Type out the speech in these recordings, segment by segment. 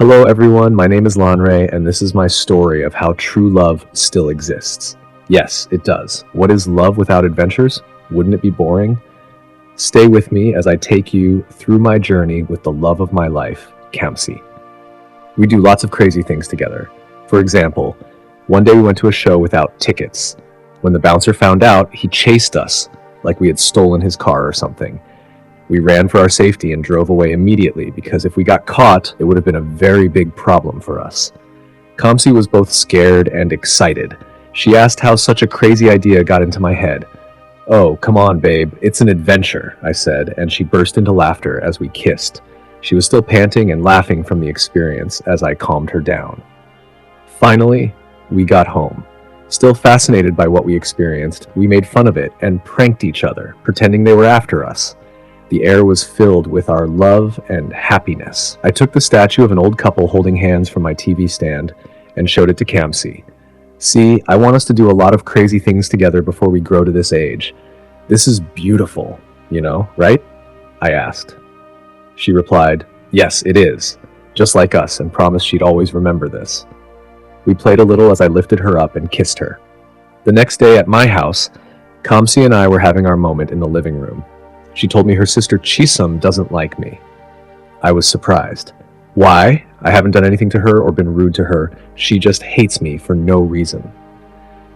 Hello everyone, my name is Lanre, and this is my story of how true love still exists. Yes, it does. What is love without adventures? Wouldn't it be boring? Stay with me as I take you through my journey with the love of my life, Kamsi. We do lots of crazy things together. For example, one day we went to a show without tickets. When the bouncer found out, he chased us like we had stolen his car or something. We ran for our safety and drove away immediately because if we got caught, it would have been a very big problem for us. Kamsi was both scared and excited. She asked how such a crazy idea got into my head. "Oh, come on, babe, it's an adventure," I said, and she burst into laughter as we kissed. She was still panting and laughing from the experience as I calmed her down. Finally, we got home. Still fascinated by what we experienced, we made fun of it and pranked each other, pretending they were after us. The air was filled with our love and happiness. I took the statue of an old couple holding hands from my TV stand and showed it to Kamsi. "See, I want us to do a lot of crazy things together before we grow to this age. This is beautiful, right?" I asked. She replied, "Yes, it is," just like us, and promised she'd always remember this. We played a little as I lifted her up and kissed her. The next day at my house, Kamsi and I were having our moment in the living room. She told me her sister Chisum doesn't like me. I was surprised. Why? I haven't done anything to her or been rude to her. She just hates me for no reason.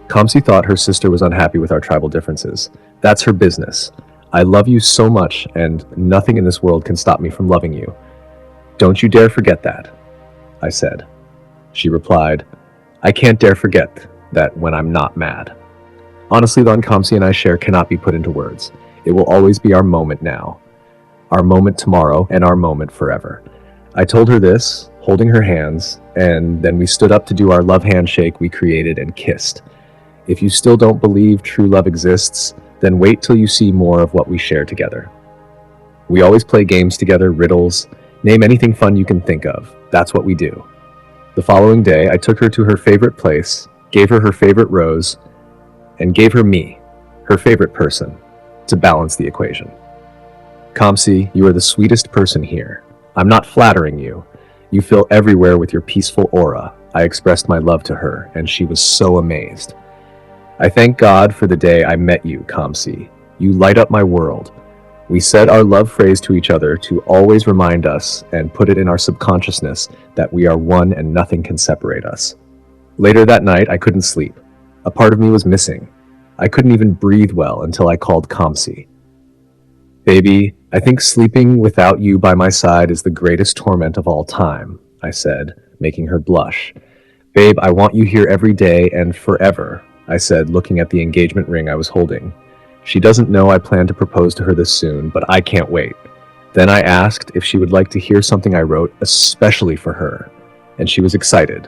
Kamsi thought her sister was unhappy with our tribal differences. That's her business. I love you so much, and nothing in this world can stop me from loving you. Don't you dare forget that, I said. She replied, "I can't dare forget that when I'm not mad." Honestly, the bond Kamsi and I share cannot be put into words. It will always be our moment now, our moment tomorrow, and our moment forever. I told her this, holding her hands, and then we stood up to do our love handshake we created and kissed. If you still don't believe true love exists, then wait till you see more of what we share together. We always play games together, riddles, name anything fun you can think of. That's what we do. The following day, I took her to her favorite place, gave her her favorite rose, and gave her me, her favorite person, to balance the equation. Kamsi, you are the sweetest person here. I'm not flattering you. You fill everywhere with your peaceful aura. I expressed my love to her, and she was so amazed. I thank God for the day I met you, Kamsi. You light up my world. We said our love phrase to each other to always remind us and put it in our subconsciousness that we are one and nothing can separate us. Later that night, I couldn't sleep. A part of me was missing. I couldn't even breathe well until I called Kamsi. "Baby, I think sleeping without you by my side is the greatest torment of all time," I said, making her blush. "Babe, I want you here every day and forever," I said, looking at the engagement ring I was holding. She doesn't know I plan to propose to her this soon, but I can't wait. Then I asked if she would like to hear something I wrote especially for her, and she was excited.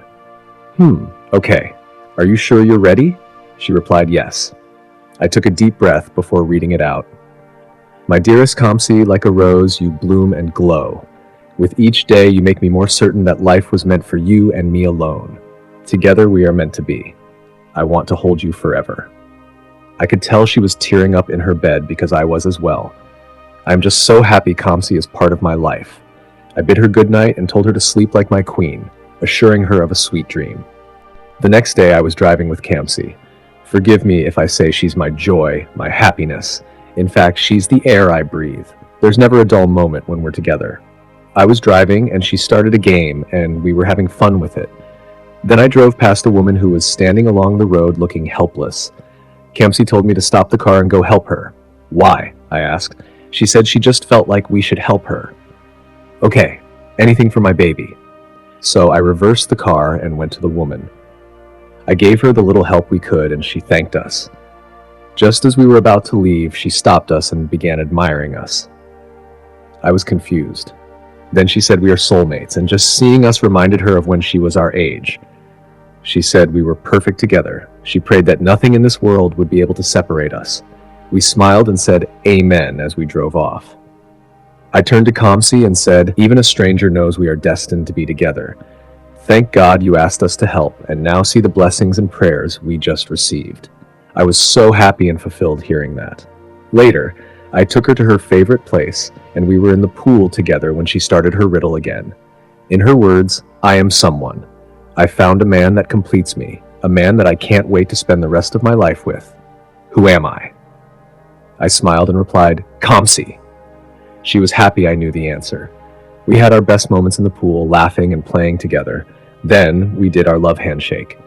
Okay. Are you sure you're ready?" She replied yes. I took a deep breath before reading it out. "My dearest Kamsi, like a rose, you bloom and glow. With each day, you make me more certain that life was meant for you and me alone. Together, we are meant to be. I want to hold you forever." I could tell she was tearing up in her bed because I was as well. I am just so happy Kamsi is part of my life. I bid her good night and told her to sleep like my queen, assuring her of a sweet dream. The next day, I was driving with Kamsi. Forgive me if I say she's my joy, my happiness. In fact, she's the air I breathe. There's never a dull moment when we're together. I was driving and she started a game and we were having fun with it. Then I drove past a woman who was standing along the road looking helpless. Kamsi told me to stop the car and go help her. "Why?" I asked. She said she just felt like we should help her. "Okay, anything for my baby." So I reversed the car and went to the woman. I gave her the little help we could and she thanked us. Just as we were about to leave, she stopped us and began admiring us. I was confused. Then she said we are soulmates, and just seeing us reminded her of when she was our age. She said we were perfect together. She prayed that nothing in this world would be able to separate us. We smiled and said amen as we drove off. I turned to Kamsi and said, "Even a stranger knows we are destined to be together. Thank God you asked us to help, and now see the blessings and prayers we just received." I was so happy and fulfilled hearing that. Later, I took her to her favorite place, and we were in the pool together when she started her riddle again. In her words, I am someone. I found a man that completes me, a man that I can't wait to spend the rest of my life with. Who am I? I smiled and replied, Kamsi. She was happy I knew the answer. We had our best moments in the pool, laughing and playing together. Then we did our love handshake.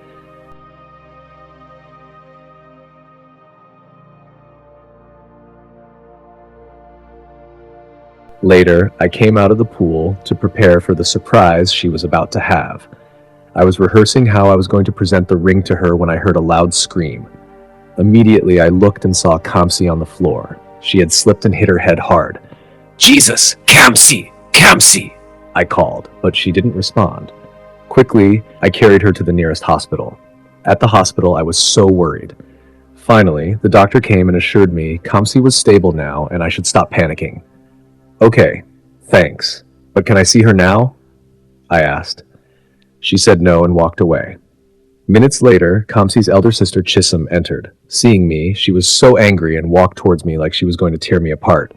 Later, I came out of the pool to prepare for the surprise she was about to have. I was rehearsing how I was going to present the ring to her when I heard a loud scream. Immediately, I looked and saw Kamsi on the floor. She had slipped and hit her head hard. Jesus, Kamsi! Kamsi! I called, but she didn't respond. Quickly, I carried her to the nearest hospital. At the hospital, I was so worried. Finally, the doctor came and assured me Kamsi was stable now and I should stop panicking. Okay, thanks. But can I see her now? I asked. She said no and walked away. Minutes later, Kamsi's elder sister Chisholm entered. Seeing me, she was so angry and walked towards me like she was going to tear me apart.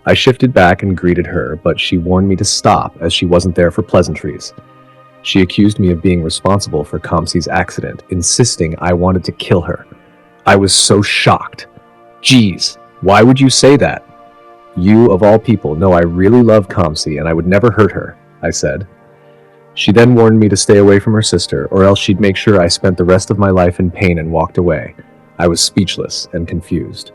I shifted back and greeted her, but she warned me to stop as she wasn't there for pleasantries. She accused me of being responsible for Kamsi's accident, insisting I wanted to kill her. I was so shocked. Geez, why would you say that? You, of all people, know I really love Kamsi and I would never hurt her, I said. She then warned me to stay away from her sister, or else she'd make sure I spent the rest of my life in pain and walked away. I was speechless and confused.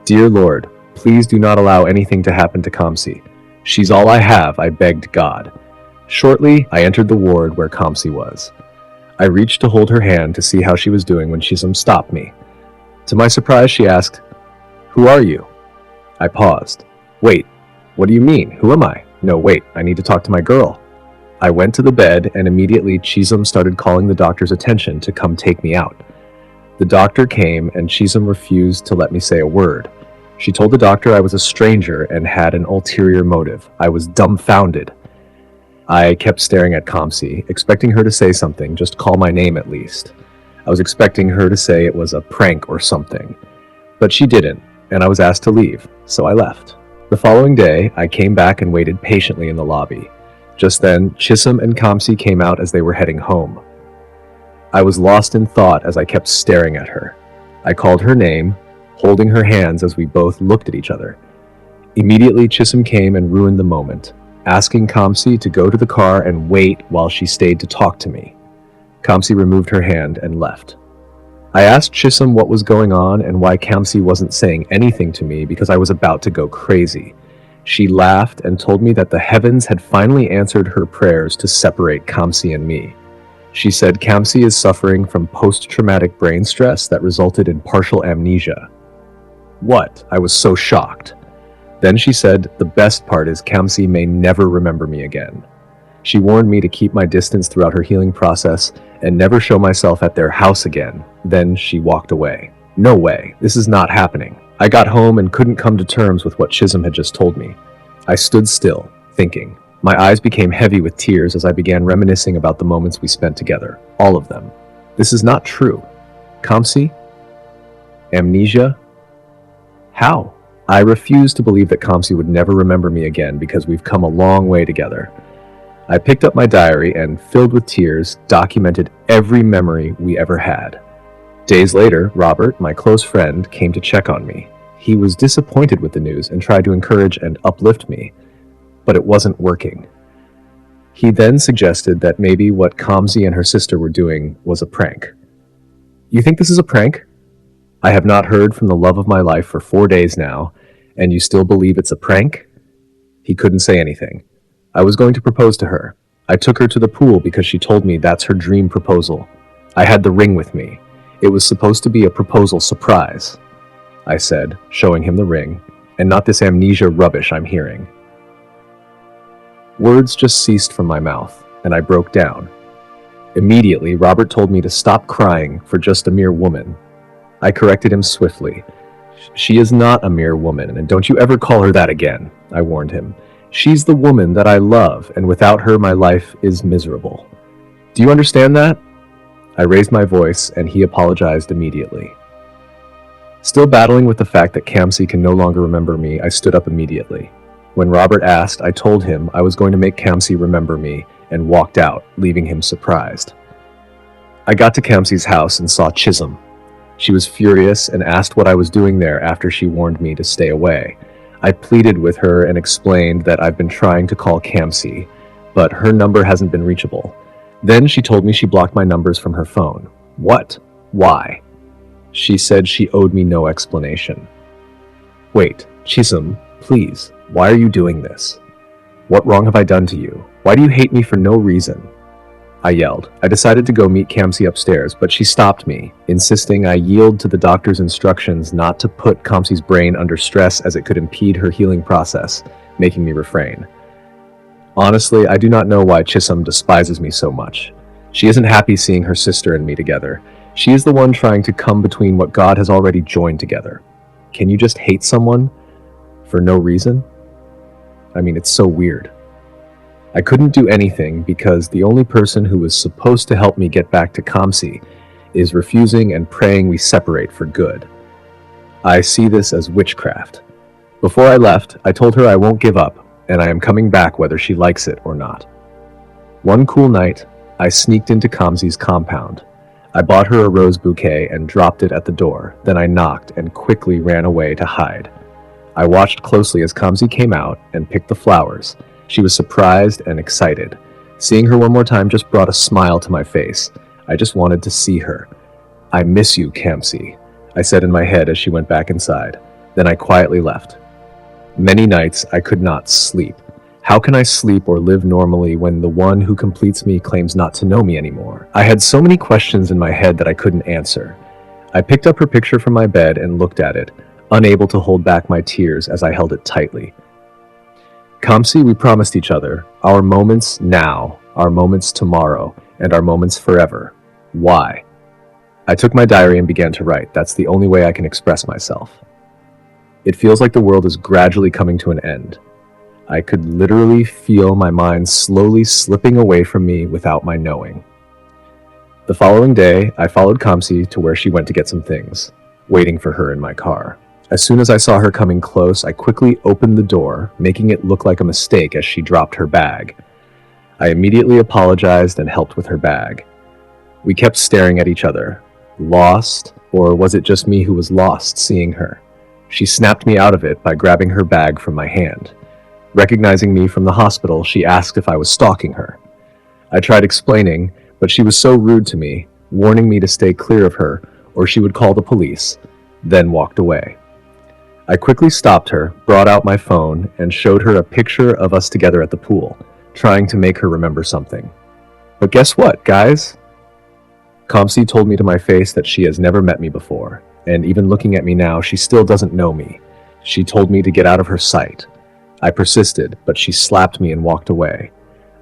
Dear Lord, please do not allow anything to happen to Kamsi. She's all I have, I begged God. Shortly, I entered the ward where Kamsi was. I reached to hold her hand to see how she was doing when Chisholm stopped me. To my surprise, she asked, Who are you? I paused. Wait, what do you mean? Who am I? No, wait, I need to talk to my girl. I went to the bed and immediately Chisholm started calling the doctor's attention to come take me out. The doctor came and Chisholm refused to let me say a word. She told the doctor I was a stranger and had an ulterior motive. I was dumbfounded. I kept staring at Kamsi, expecting her to say something, just call my name at least. I was expecting her to say it was a prank or something. But she didn't, and I was asked to leave, so I left. The following day, I came back and waited patiently in the lobby. Just then, Chisholm and Kamsi came out as they were heading home. I was lost in thought as I kept staring at her. I called her name, holding her hands as we both looked at each other. Immediately, Chisholm came and ruined the moment, asking Kamsi to go to the car and wait while she stayed to talk to me. Kamsi removed her hand and left. I asked Chisholm what was going on and why Kamsi wasn't saying anything to me because I was about to go crazy. She laughed and told me that the heavens had finally answered her prayers to separate Kamsi and me. She said Kamsi is suffering from post-traumatic brain stress that resulted in partial amnesia. What? I was so shocked. Then she said the best part is Kamsi may never remember me again. She warned me to keep my distance throughout her healing process and never show myself at their house again. Then she walked away. No way, this is not happening. I got home and couldn't come to terms with what Chisholm had just told me. I stood still, thinking. My eyes became heavy with tears as I began reminiscing about the moments we spent together. All of them. This is not true. Kamsi? Amnesia? How? I refused to believe that Kamsi would never remember me again because we've come a long way together. I picked up my diary and, filled with tears, documented every memory we ever had. Days later, Robert, my close friend, came to check on me. He was disappointed with the news and tried to encourage and uplift me, but it wasn't working. He then suggested that maybe what Kamsi and her sister were doing was a prank. You think this is a prank? I have not heard from the love of my life for 4 days now, and you still believe it's a prank? He couldn't say anything. I was going to propose to her. I took her to the pool because she told me that's her dream proposal. I had the ring with me. It was supposed to be a proposal surprise, I said, showing him the ring, and not this amnesia rubbish I'm hearing. Words just ceased from my mouth, and I broke down. Immediately, Robert told me to stop crying for just a mere woman. I corrected him swiftly. She is not a mere woman, and don't you ever call her that again, I warned him. She's the woman that I love, and without her my life is miserable. Do you understand that? I raised my voice, and he apologized immediately. Still battling with the fact that Kamsi can no longer remember me, I stood up immediately. When Robert asked, I told him I was going to make Kamsi remember me, and walked out, leaving him surprised. I got to Kamsi's house and saw Chisholm. She was furious and asked what I was doing there after she warned me to stay away. I pleaded with her and explained that I've been trying to call Kamsi, but her number hasn't been reachable. Then she told me she blocked my numbers from her phone. What? Why? She said she owed me no explanation. Wait, Chisholm, please, why are you doing this? What wrong have I done to you? Why do you hate me for no reason? I yelled. I decided to go meet Kamsi upstairs, but she stopped me, insisting I yield to the doctor's instructions not to put Kamsi's brain under stress as it could impede her healing process, making me refrain. Honestly, I do not know why Chisholm despises me so much. She isn't happy seeing her sister and me together. She is the one trying to come between what God has already joined together. Can you just hate someone for no reason? I mean, it's so weird. I couldn't do anything because the only person who was supposed to help me get back to Kamsi is refusing and praying we separate for good. I see this as witchcraft. Before I left, I told her I won't give up, and I am coming back whether she likes it or not. One cool night, I sneaked into Kamsi's compound. I bought her a rose bouquet and dropped it at the door. Then I knocked and quickly ran away to hide. I watched closely as Kamsi came out and picked the flowers. She was surprised and excited. Seeing her one more time just brought a smile to my face. I just wanted to see her. I miss you, Kamsi, I said in my head as she went back inside. Then I quietly left. Many nights I could not sleep. How can I sleep or live normally when the one who completes me claims not to know me anymore? I had so many questions in my head that I couldn't answer. I picked up her picture from my bed and looked at it, unable to hold back my tears as I held it tightly. Kamsi, we promised each other, our moments now, our moments tomorrow, and our moments forever. Why? I took my diary and began to write. That's the only way I can express myself. It feels like the world is gradually coming to an end. I could literally feel my mind slowly slipping away from me without my knowing. The following day, I followed Kamsi to where she went to get some things, waiting for her in my car. As soon as I saw her coming close, I quickly opened the door, making it look like a mistake as she dropped her bag. I immediately apologized and helped with her bag. We kept staring at each other. Lost, or was it just me who was lost seeing her? She snapped me out of it by grabbing her bag from my hand. Recognizing me from the hospital, she asked if I was stalking her. I tried explaining, but she was so rude to me, warning me to stay clear of her or she would call the police, then walked away. I quickly stopped her, brought out my phone, and showed her a picture of us together at the pool, trying to make her remember something. But guess what, guys? Kamsi told me to my face that she has never met me before, and even looking at me now, she still doesn't know me. She told me to get out of her sight. I persisted, but she slapped me and walked away.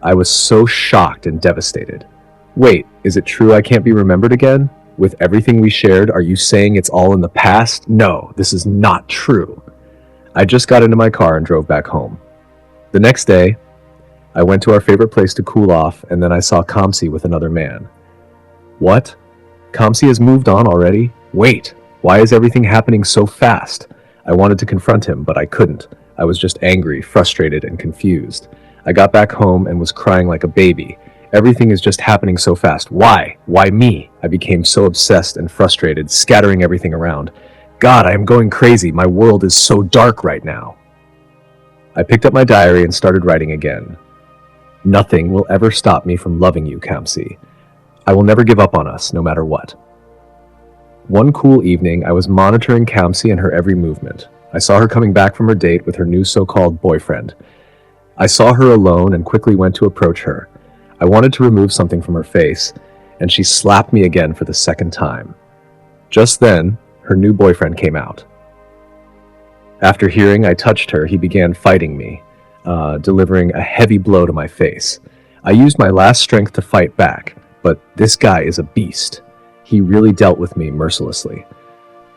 I was so shocked and devastated. Wait, is it true I can't be remembered again? With everything we shared, are you saying it's all in the past? No, this is not true. I just got into my car and drove back home. The next day, I went to our favorite place to cool off, and then I saw Kamsi with another man. What? Kamsi has moved on already? Wait, why is everything happening so fast? I wanted to confront him, but I couldn't. I was just angry, frustrated, and confused. I got back home and was crying like a baby. Everything is just happening so fast. Why? Why me? I became so obsessed and frustrated, scattering everything around. God, I am going crazy. My world is so dark right now. I picked up my diary and started writing again. Nothing will ever stop me from loving you, Kamsi. I will never give up on us, no matter what. One cool evening, I was monitoring Kamsi and her every movement. I saw her coming back from her date with her new so-called boyfriend. I saw her alone and quickly went to approach her. I wanted to remove something from her face, and she slapped me again for the second time. Just then, her new boyfriend came out. After hearing I touched her, he began fighting me, delivering a heavy blow to my face. I used my last strength to fight back, but this guy is a beast. He really dealt with me mercilessly.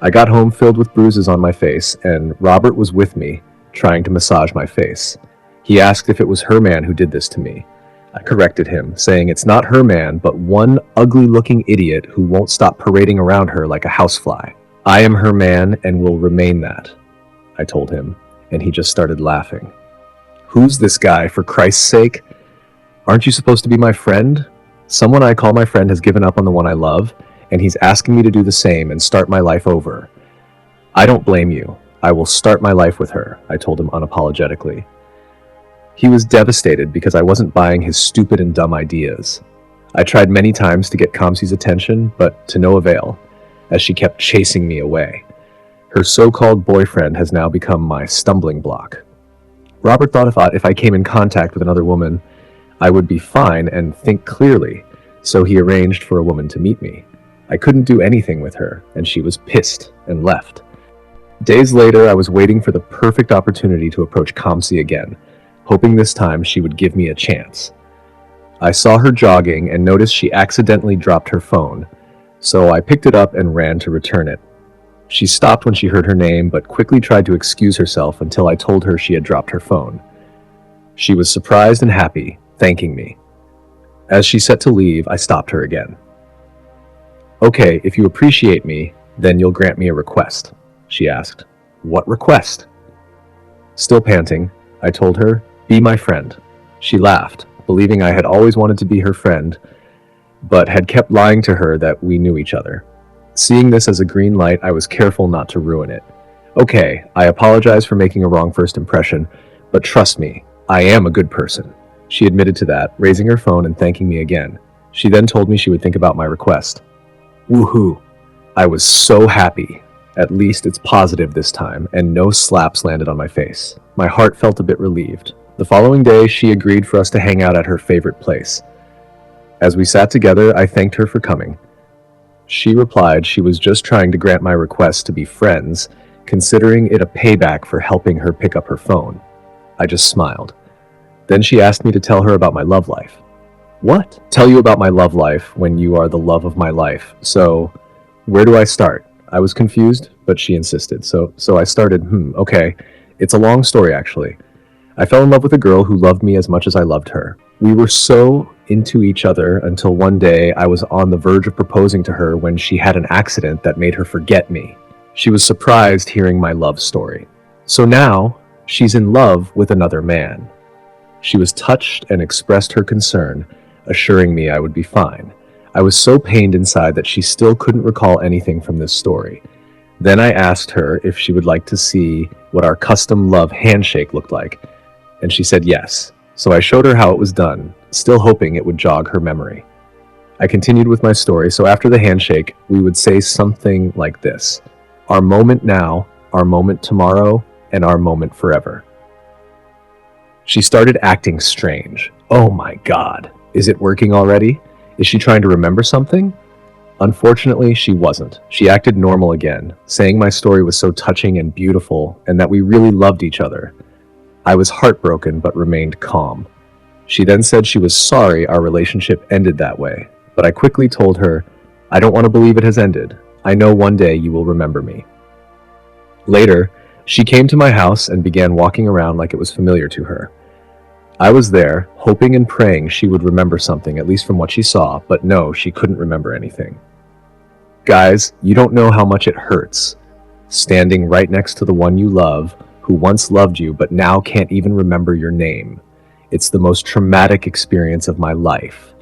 I got home filled with bruises on my face, and Robert was with me, trying to massage my face. He asked if it was her man who did this to me. I corrected him, saying it's not her man, but one ugly-looking idiot who won't stop parading around her like a housefly. I am her man and will remain that, I told him, and he just started laughing. Who's this guy, for Christ's sake? Aren't you supposed to be my friend? Someone I call my friend has given up on the one I love, and he's asking me to do the same and start my life over. I don't blame you. I will start my life with her, I told him unapologetically. He was devastated because I wasn't buying his stupid and dumb ideas. I tried many times to get Kamsi's attention, but to no avail, as she kept chasing me away. Her so-called boyfriend has now become my stumbling block. Robert thought if I came in contact with another woman, I would be fine and think clearly, so he arranged for a woman to meet me. I couldn't do anything with her, and she was pissed and left. Days later, I was waiting for the perfect opportunity to approach Kamsi again, hoping this time she would give me a chance. I saw her jogging and noticed she accidentally dropped her phone, so I picked it up and ran to return it. She stopped when she heard her name, but quickly tried to excuse herself until I told her she had dropped her phone. She was surprised and happy, thanking me. As she set to leave, I stopped her again. Okay, if you appreciate me, then you'll grant me a request, she asked. What request? Still panting, I told her, be my friend. She laughed, believing I had always wanted to be her friend, but had kept lying to her that we knew each other. Seeing this as a green light, I was careful not to ruin it. Okay, I apologize for making a wrong first impression, but trust me, I am a good person. She admitted to that, raising her phone and thanking me again. She then told me she would think about my request. Woohoo! I was so happy. At least it's positive this time, and no slaps landed on my face. My heart felt a bit relieved. The following day, she agreed for us to hang out at her favorite place. As we sat together, I thanked her for coming. She replied she was just trying to grant my request to be friends, considering it a payback for helping her pick up her phone. I just smiled. Then she asked me to tell her about my love life. What? Tell you about my love life when you are the love of my life. So, where do I start? I was confused, but she insisted. So I started, okay. It's a long story, actually. I fell in love with a girl who loved me as much as I loved her. We were so into each other until one day I was on the verge of proposing to her when she had an accident that made her forget me. She was surprised hearing my love story. So now, she's in love with another man. She was touched and expressed her concern, assuring me I would be fine. I was so pained inside that she still couldn't recall anything from this story. Then I asked her if she would like to see what our custom love handshake looked like, and she said yes. So I showed her how it was done, still hoping it would jog her memory. I continued with my story, so after the handshake, we would say something like this: our moment now, our moment tomorrow, and our moment forever. She started acting strange. Oh my God, is it working already? Is she trying to remember something? Unfortunately, she wasn't. She acted normal again, saying my story was so touching and beautiful, and that we really loved each other. I was heartbroken but remained calm. She then said she was sorry our relationship ended that way, but I quickly told her, I don't want to believe it has ended. I know one day you will remember me. Later, she came to my house and began walking around like it was familiar to her. I was there, hoping and praying she would remember something, at least from what she saw, but no, she couldn't remember anything. Guys, you don't know how much it hurts, standing right next to the one you love, who once loved you but now can't even remember your name. It's the most traumatic experience of my life.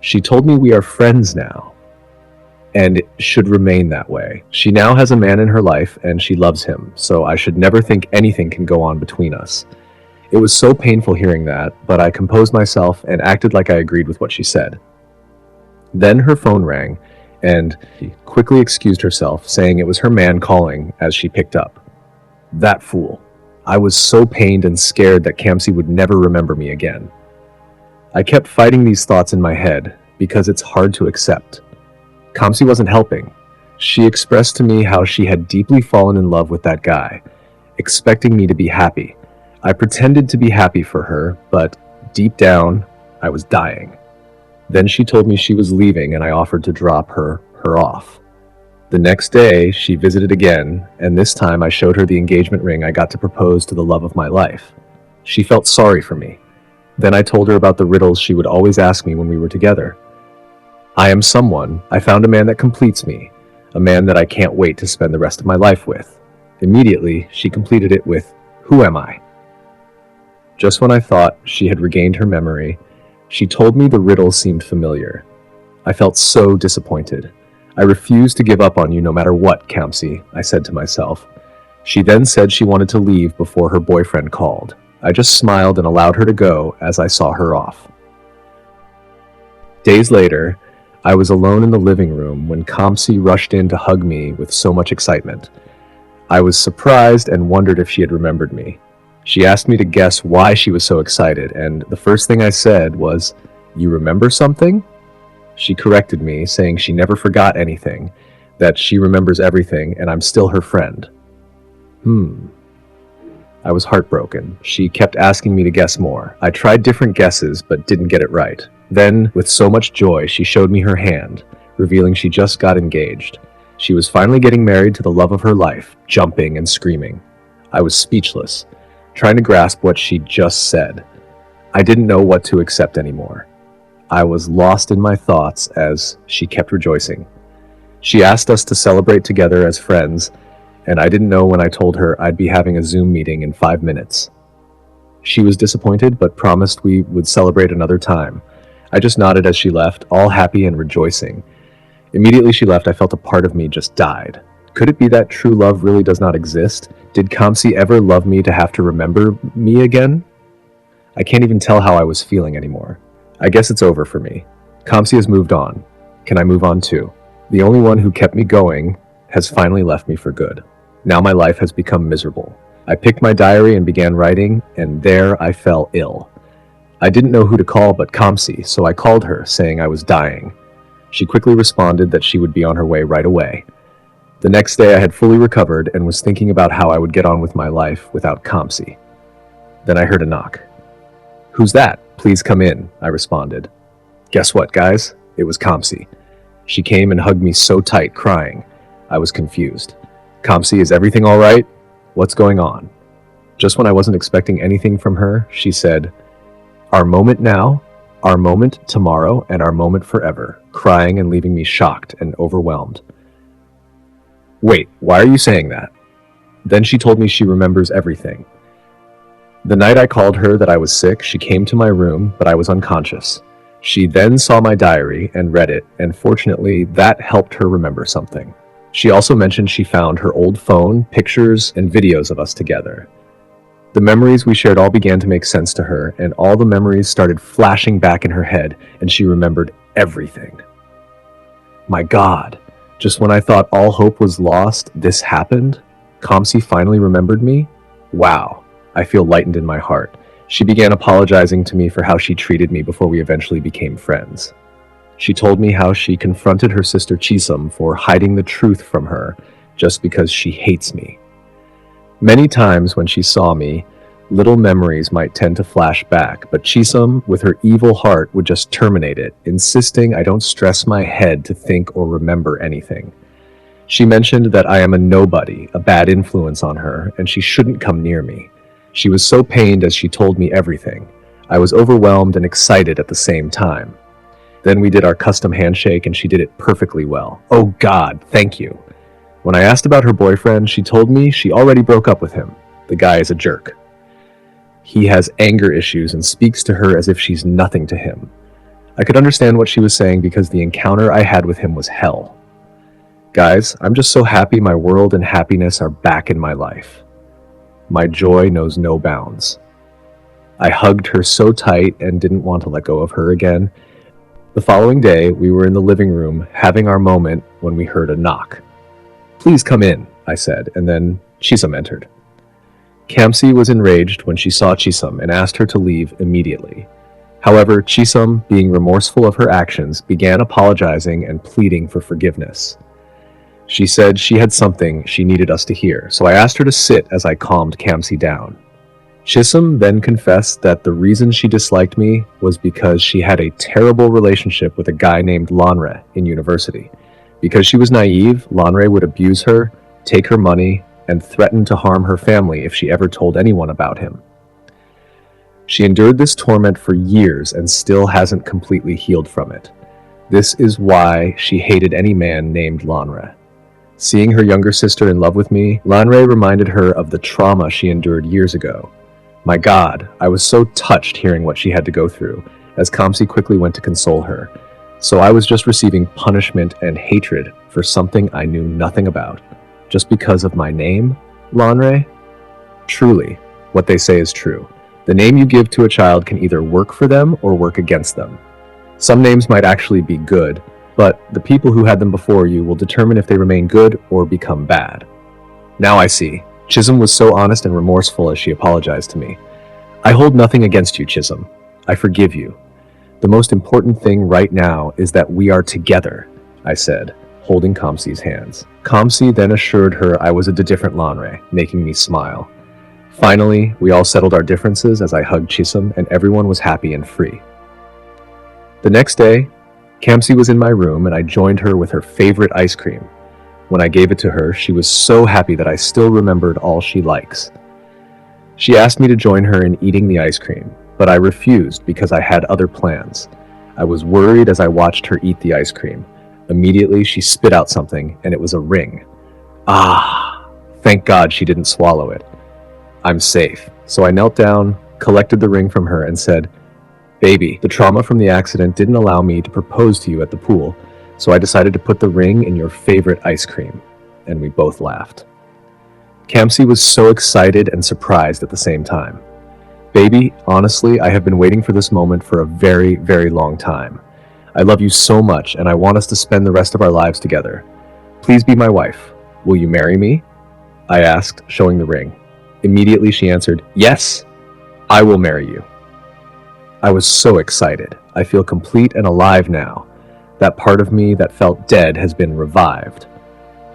She told me we are friends now, and it should remain that way. She now has a man in her life, and she loves him, so I should never think anything can go on between us. It was so painful hearing that, but I composed myself and acted like I agreed with what she said. Then her phone rang, and she quickly excused herself, saying it was her man calling as she picked up. That fool. I was so pained and scared that Kamsi would never remember me again. I kept fighting these thoughts in my head because it's hard to accept. Kamsi wasn't helping. She expressed to me how she had deeply fallen in love with that guy, expecting me to be happy. I pretended to be happy for her, but deep down, I was dying. Then she told me she was leaving and I offered to drop her off. The next day, she visited again, and this time I showed her the engagement ring I got to propose to the love of my life. She felt sorry for me. Then I told her about the riddles she would always ask me when we were together. I am someone. I found a man that completes me, a man that I can't wait to spend the rest of my life with. Immediately, she completed it with, who am I? Just when I thought she had regained her memory, She told me the riddle seemed familiar. I felt so disappointed. I refused to give up on you no matter what, Kamsi, I said to myself. She then said she wanted to leave before her boyfriend called. I just smiled and allowed her to go as I saw her off. Days later, I was alone in the living room when Kamsi rushed in to hug me with so much excitement. I was surprised and wondered if she had remembered me. She asked me to guess why she was so excited, and the first thing I said was, "You remember something?" She corrected me, saying she never forgot anything, that she remembers everything, and I'm still her friend. I was heartbroken. She kept asking me to guess more. I tried different guesses, but didn't get it right. Then, with so much joy, she showed me her hand, revealing she just got engaged. She was finally getting married to the love of her life, jumping and screaming. I was speechless, trying to grasp what she just said. I didn't know what to accept anymore. I was lost in my thoughts as she kept rejoicing. She asked us to celebrate together as friends, and I didn't know when I told her I'd be having a Zoom meeting in 5 minutes. She was disappointed, but promised we would celebrate another time. I just nodded as she left, all happy and rejoicing. Immediately she left, I felt a part of me just died. Could it be that true love really does not exist? Did Kamsi ever love me to have to remember me again? I can't even tell how I was feeling anymore. I guess it's over for me. Kamsi has moved on. Can I move on too? The only one who kept me going has finally left me for good. Now my life has become miserable. I picked my diary and began writing, and there I fell ill. I didn't know who to call but Kamsi, so I called her, saying I was dying. She quickly responded that she would be on her way right away. The next day I had fully recovered and was thinking about how I would get on with my life without Kamsi. Then I heard a knock. "Who's that? Please come in," I responded. Guess what, guys? It was Kamsi. She came and hugged me so tight, crying. I was confused. "Kamsi, is everything all right? What's going on?" Just when I wasn't expecting anything from her, she said, "Our moment now, our moment tomorrow, and our moment forever," crying and leaving me shocked and overwhelmed. Wait, why are you saying that? Then she told me she remembers everything. The night I called her that I was sick, she came to my room, but I was unconscious. She then saw my diary and read it, and fortunately, that helped her remember something. She also mentioned she found her old phone, pictures, and videos of us together. The memories we shared all began to make sense to her, and all the memories started flashing back in her head, and she remembered everything. My God, just when I thought all hope was lost, this happened? Kamsi finally remembered me? Wow, I feel lightened in my heart. She began apologizing to me for how she treated me before we eventually became friends. She told me how she confronted her sister Chisum for hiding the truth from her just because she hates me. Many times when she saw me, little memories might tend to flash back, but Chisum, with her evil heart, would just terminate it, insisting I don't stress my head to think or remember anything. She mentioned that I am a nobody, a bad influence on her, and she shouldn't come near me. She was so pained as she told me everything. I was overwhelmed and excited at the same time. Then we did our custom handshake and she did it perfectly well. Oh God, thank you. When I asked about her boyfriend, she told me she already broke up with him. The guy is a jerk. He has anger issues and speaks to her as if she's nothing to him. I could understand what she was saying because the encounter I had with him was hell. Guys, I'm just so happy my world and happiness are back in my life. My joy knows no bounds. I hugged her so tight and didn't want to let go of her again. The following day, we were in the living room having our moment when we heard a knock. "Please come in," I said, and then Chisum entered. Kamsi was enraged when she saw Chisum and asked her to leave immediately. However, Chisum, being remorseful of her actions, began apologizing and pleading for forgiveness. She said she had something she needed us to hear, so I asked her to sit as I calmed Kamsi down. Chisum then confessed that the reason she disliked me was because she had a terrible relationship with a guy named Lanre in university. Because she was naive, Lanre would abuse her, take her money, and threaten to harm her family if she ever told anyone about him. She endured this torment for years and still hasn't completely healed from it. This is why she hated any man named Lanre. Seeing her younger sister in love with me, Lanre reminded her of the trauma she endured years ago. My God, I was so touched hearing what she had to go through, as Kamsi quickly went to console her. So I was just receiving punishment and hatred for something I knew nothing about, just because of my name, Lanre? Truly, what they say is true. The name you give to a child can either work for them or work against them. Some names might actually be good, but the people who had them before you will determine if they remain good or become bad. Now I see. Chisholm was so honest and remorseful as she apologized to me. I hold nothing against you, Chisholm. I forgive you. The most important thing right now is that we are together, I said, holding Kamsi's hands. Kamsi then assured her I was a different Lanre, making me smile. Finally, we all settled our differences as I hugged Chisholm and everyone was happy and free. The next day, Kamsi was in my room and I joined her with her favorite ice cream. When I gave it to her, she was so happy that I still remembered all she likes. She asked me to join her in eating the ice cream, but I refused because I had other plans. I was worried as I watched her eat the ice cream. Immediately, she spit out something, and it was a ring. Ah, thank God she didn't swallow it. I'm safe. So I knelt down, collected the ring from her, and said, "Baby, the trauma from the accident didn't allow me to propose to you at the pool, so I decided to put the ring in your favorite ice cream." And we both laughed. Kamsi was so excited and surprised at the same time. Baby, honestly, I have been waiting for this moment for a very, very long time. I love you so much, and I want us to spend the rest of our lives together. Please be my wife. Will you marry me? I asked, showing the ring. Immediately she answered, "Yes, I will marry you." I was so excited. I feel complete and alive now. That part of me that felt dead has been revived.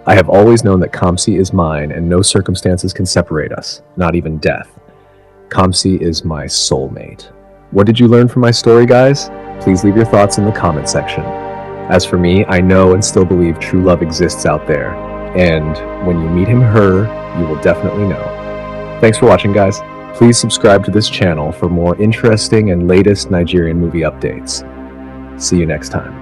I have always known that Kamsi is mine and no circumstances can separate us, not even death. Kamsi is my soulmate. What did you learn from my story, guys? Please leave your thoughts in the comment section. As for me, I know and still believe true love exists out there, and when you meet her, you will definitely know. Thanks for watching, guys. Please subscribe to this channel for more interesting and latest Nigerian movie updates. See you next time.